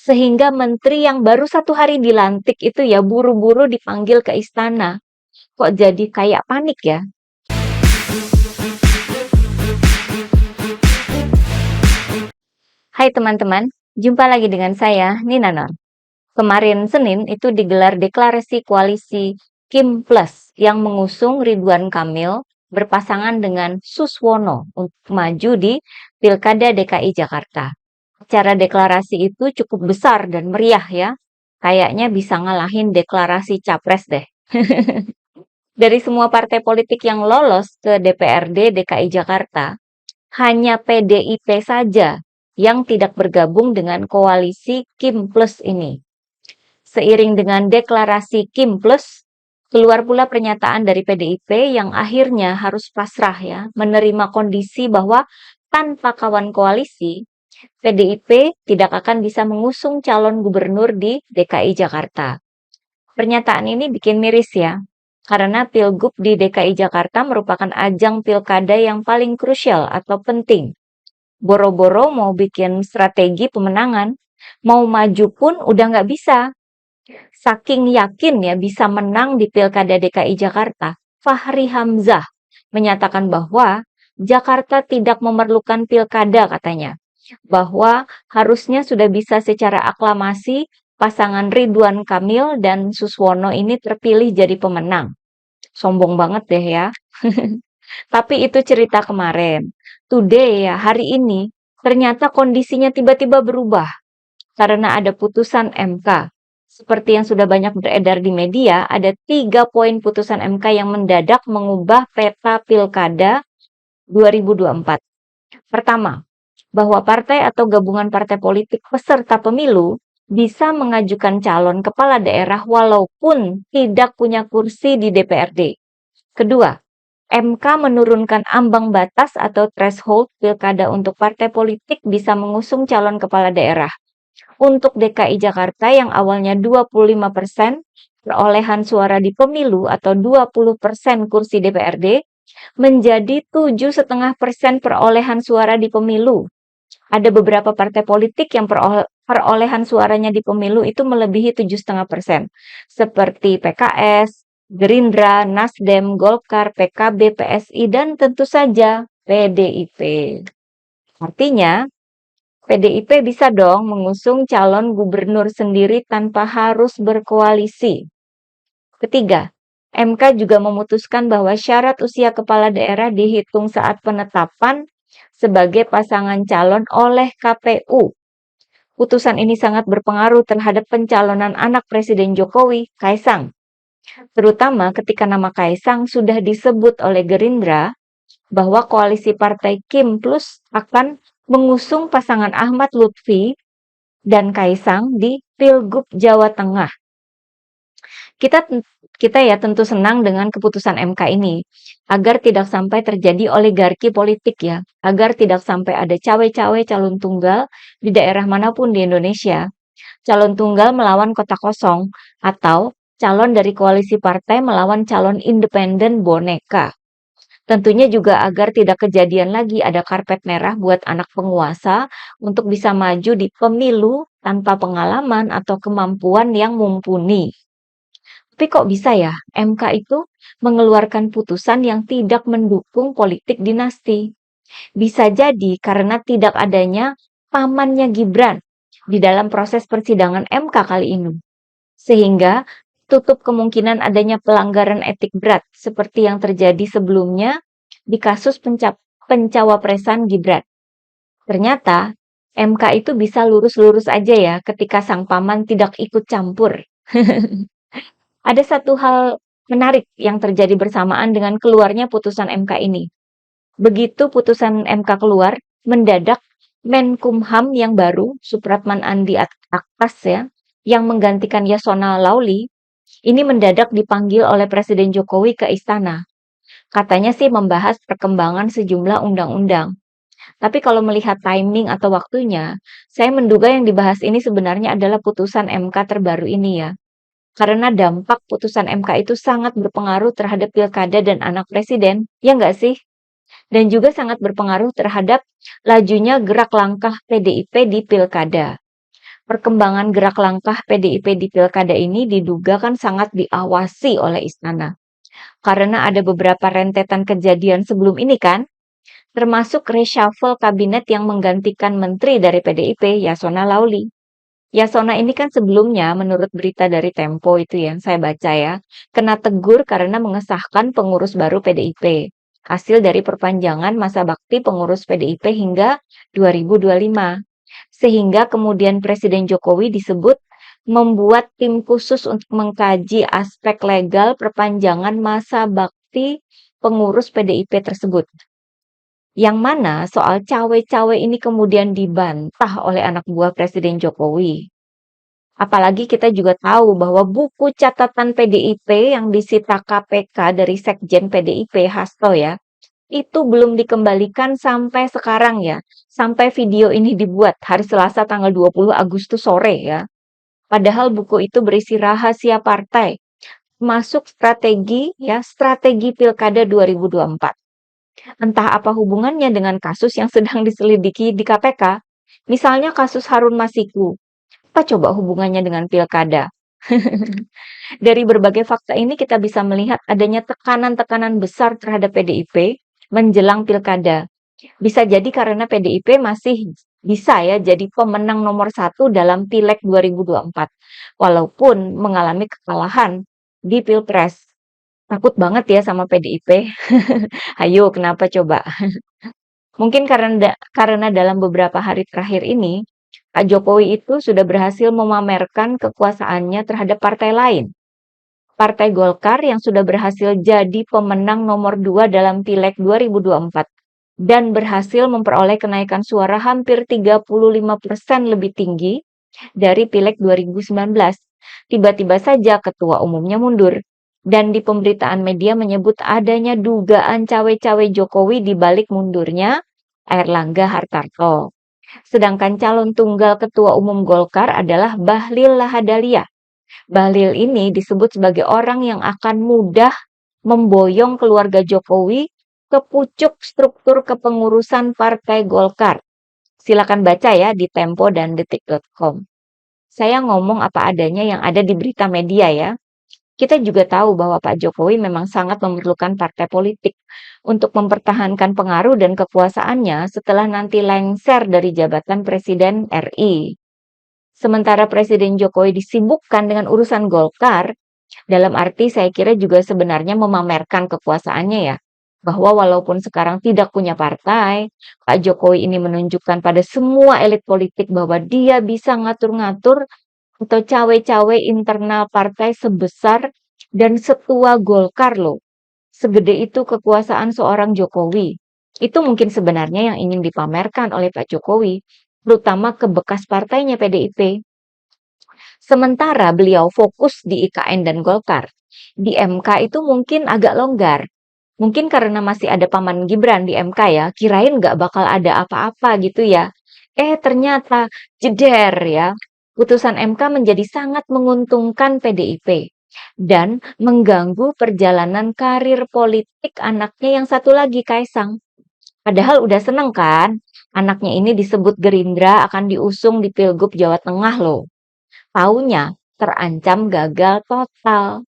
Sehingga menteri yang baru 1 hari dilantik itu ya buru-buru dipanggil ke istana. Kok jadi kayak panik ya? Hai teman-teman, jumpa lagi dengan saya, Nina Nur. Kemarin Senin itu digelar deklarasi koalisi Kim Plus yang mengusung Ridwan Kamil berpasangan dengan Suswono untuk maju di Pilkada DKI Jakarta. Acara deklarasi itu cukup besar dan meriah ya. Kayaknya bisa ngalahin deklarasi capres deh. Dari semua partai politik yang lolos ke DPRD DKI Jakarta, hanya PDIP saja yang tidak bergabung dengan koalisi Kim Plus ini. Seiring dengan deklarasi Kim Plus, keluar pula pernyataan dari PDIP yang akhirnya harus pasrah ya, menerima kondisi bahwa tanpa kawan koalisi, PDIP tidak akan bisa mengusung calon gubernur di DKI Jakarta. Pernyataan ini bikin miris ya, karena Pilgub di DKI Jakarta merupakan ajang pilkada yang paling krusial atau penting. Boro-boro mau bikin strategi pemenangan, mau maju pun udah nggak bisa. Saking yakin ya bisa menang di Pilkada DKI Jakarta, Fahri Hamzah menyatakan bahwa Jakarta tidak memerlukan pilkada katanya. Bahwa harusnya sudah bisa secara aklamasi pasangan Ridwan Kamil dan Suswono ini terpilih jadi pemenang. Sombong banget deh ya. Tapi itu cerita kemarin. Today ya, hari ini, ternyata kondisinya tiba-tiba berubah karena ada putusan MK. Seperti yang sudah banyak beredar di media, ada 3 poin putusan MK yang mendadak mengubah peta pilkada 2024. Pertama, bahwa partai atau gabungan partai politik peserta pemilu bisa mengajukan calon kepala daerah walaupun tidak punya kursi di DPRD. Kedua, MK menurunkan ambang batas atau threshold pilkada untuk partai politik bisa mengusung calon kepala daerah. Untuk DKI Jakarta yang awalnya 25% perolehan suara di pemilu atau 20% kursi DPRD menjadi 7,5% perolehan suara di pemilu. Ada beberapa partai politik yang perolehan suaranya di pemilu itu melebihi 7,5%, seperti PKS, Gerindra, Nasdem, Golkar, PKB, PSI, dan tentu saja PDIP. Artinya, PDIP bisa dong mengusung calon gubernur sendiri tanpa harus berkoalisi. Ketiga, MK juga memutuskan bahwa syarat usia kepala daerah dihitung saat penetapan sebagai pasangan calon oleh KPU. Putusan ini sangat berpengaruh terhadap pencalonan anak Presiden Jokowi, Kaisang. Terutama ketika nama Kaisang sudah disebut oleh Gerindra bahwa koalisi partai Kim Plus akan mengusung pasangan Ahmad Lutfi dan Kaisang di Pilgub Jawa Tengah. Kita ya tentu senang dengan keputusan MK ini, agar tidak sampai terjadi oligarki politik ya, agar tidak sampai ada cawe-cawe calon tunggal di daerah manapun di Indonesia. Calon tunggal melawan kota kosong, atau calon dari koalisi partai melawan calon independen boneka. Tentunya juga agar tidak kejadian lagi ada karpet merah buat anak penguasa untuk bisa maju di pemilu tanpa pengalaman atau kemampuan yang mumpuni. Tapi kok bisa ya MK itu mengeluarkan putusan yang tidak mendukung politik dinasti? Bisa jadi karena tidak adanya pamannya Gibran di dalam proses persidangan MK kali ini. Sehingga tutup kemungkinan adanya pelanggaran etik berat seperti yang terjadi sebelumnya di kasus pencawapresan Gibran. Ternyata MK itu bisa lurus-lurus aja ya ketika sang paman tidak ikut campur. Ada satu hal menarik yang terjadi bersamaan dengan keluarnya putusan MK ini. Begitu putusan MK keluar, mendadak Menkumham yang baru, Supratman Andi Aktas ya, yang menggantikan Yasona Lauli, ini mendadak dipanggil oleh Presiden Jokowi ke istana. Katanya sih membahas perkembangan sejumlah undang-undang. Tapi kalau melihat timing atau waktunya, saya menduga yang dibahas ini sebenarnya adalah putusan MK terbaru ini ya. Karena dampak putusan MK itu sangat berpengaruh terhadap pilkada dan anak presiden, ya nggak sih? Dan juga sangat berpengaruh terhadap lajunya gerak langkah PDIP di pilkada. Perkembangan gerak langkah PDIP di pilkada ini diduga kan sangat diawasi oleh istana. Karena ada beberapa rentetan kejadian sebelum ini kan, termasuk reshuffle kabinet yang menggantikan menteri dari PDIP, Yasona Lauli. Yasona ini kan sebelumnya menurut berita dari Tempo itu yang saya baca ya, kena tegur karena mengesahkan pengurus baru PDIP. Hasil dari perpanjangan masa bakti pengurus PDIP hingga 2025. Sehingga kemudian Presiden Jokowi disebut membuat tim khusus untuk mengkaji aspek legal perpanjangan masa bakti pengurus PDIP tersebut. Yang mana soal cawe-cawe ini kemudian dibantah oleh anak buah Presiden Jokowi. Apalagi kita juga tahu bahwa buku catatan PDIP yang disita KPK dari Sekjen PDIP Hasto ya, itu belum dikembalikan sampai sekarang ya. Sampai video ini dibuat hari Selasa tanggal 20 Agustus sore ya. Padahal buku itu berisi rahasia partai, masuk strategi ya, strategi Pilkada 2024. Entah apa hubungannya dengan kasus yang sedang diselidiki di KPK. Misalnya kasus Harun Masiku. Apa coba hubungannya dengan Pilkada? Dari berbagai fakta ini kita bisa melihat adanya tekanan-tekanan besar terhadap PDIP menjelang Pilkada. Bisa jadi karena PDIP masih bisa ya jadi pemenang nomor 1 dalam Pileg 2024. Walaupun mengalami kekalahan di Pilpres. Takut banget ya sama PDIP. Hayo, kenapa coba? Mungkin karena dalam beberapa hari terakhir ini, Pak Jokowi itu sudah berhasil memamerkan kekuasaannya terhadap partai lain. Partai Golkar yang sudah berhasil jadi pemenang nomor 2 dalam Pileg 2024 dan berhasil memperoleh kenaikan suara hampir 35% lebih tinggi dari Pileg 2019. Tiba-tiba saja ketua umumnya mundur. Dan di pemberitaan media menyebut adanya dugaan cawe-cawe Jokowi di balik mundurnya Airlangga Hartarto. Sedangkan calon tunggal ketua umum Golkar adalah Bahlil Lahadalia. Bahlil ini disebut sebagai orang yang akan mudah memboyong keluarga Jokowi ke pucuk struktur kepengurusan Partai Golkar. Silakan baca ya di Tempo dan Detik.com. Saya ngomong apa adanya yang ada di berita media ya. Kita juga tahu bahwa Pak Jokowi memang sangat memerlukan partai politik untuk mempertahankan pengaruh dan kekuasaannya setelah nanti lengser dari jabatan Presiden RI. Sementara Presiden Jokowi disibukkan dengan urusan Golkar, dalam arti saya kira juga sebenarnya memamerkan kekuasaannya ya. Bahwa walaupun sekarang tidak punya partai, Pak Jokowi ini menunjukkan pada semua elit politik bahwa dia bisa ngatur-ngatur atau cawe-cawe internal partai sebesar dan setua Golkar loh. Segede itu kekuasaan seorang Jokowi. Itu mungkin sebenarnya yang ingin dipamerkan oleh Pak Jokowi, terutama ke bekas partainya PDIP. Sementara beliau fokus di IKN dan Golkar. Di MK itu mungkin agak longgar. Mungkin karena masih ada Paman Gibran di MK ya, kirain nggak bakal ada apa-apa gitu ya. Ternyata jeder ya. Putusan MK menjadi sangat menguntungkan PDIP dan mengganggu perjalanan karir politik anaknya yang satu lagi, Kaisang. Padahal udah seneng kan, anaknya ini disebut Gerindra akan diusung di Pilgub Jawa Tengah loh. Taunya terancam gagal total.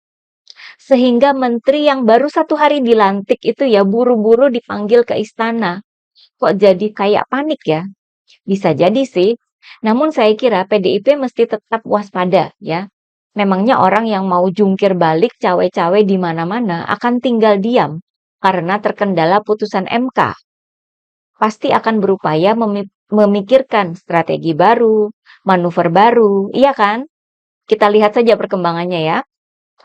Sehingga menteri yang baru 1 hari dilantik itu ya buru-buru dipanggil ke istana. Kok jadi kayak panik ya? Bisa jadi sih. Namun saya kira PDIP mesti tetap waspada ya. Memangnya orang yang mau jungkir balik cawe-cawe di mana-mana akan tinggal diam karena terkendala putusan MK. Pasti akan berupaya memikirkan strategi baru, manuver baru, iya kan? Kita lihat saja perkembangannya ya.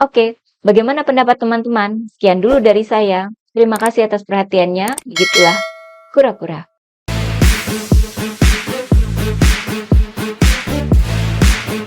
Oke, bagaimana pendapat teman-teman? Sekian dulu dari saya. Terima kasih atas perhatiannya. Begitulah kura-kura.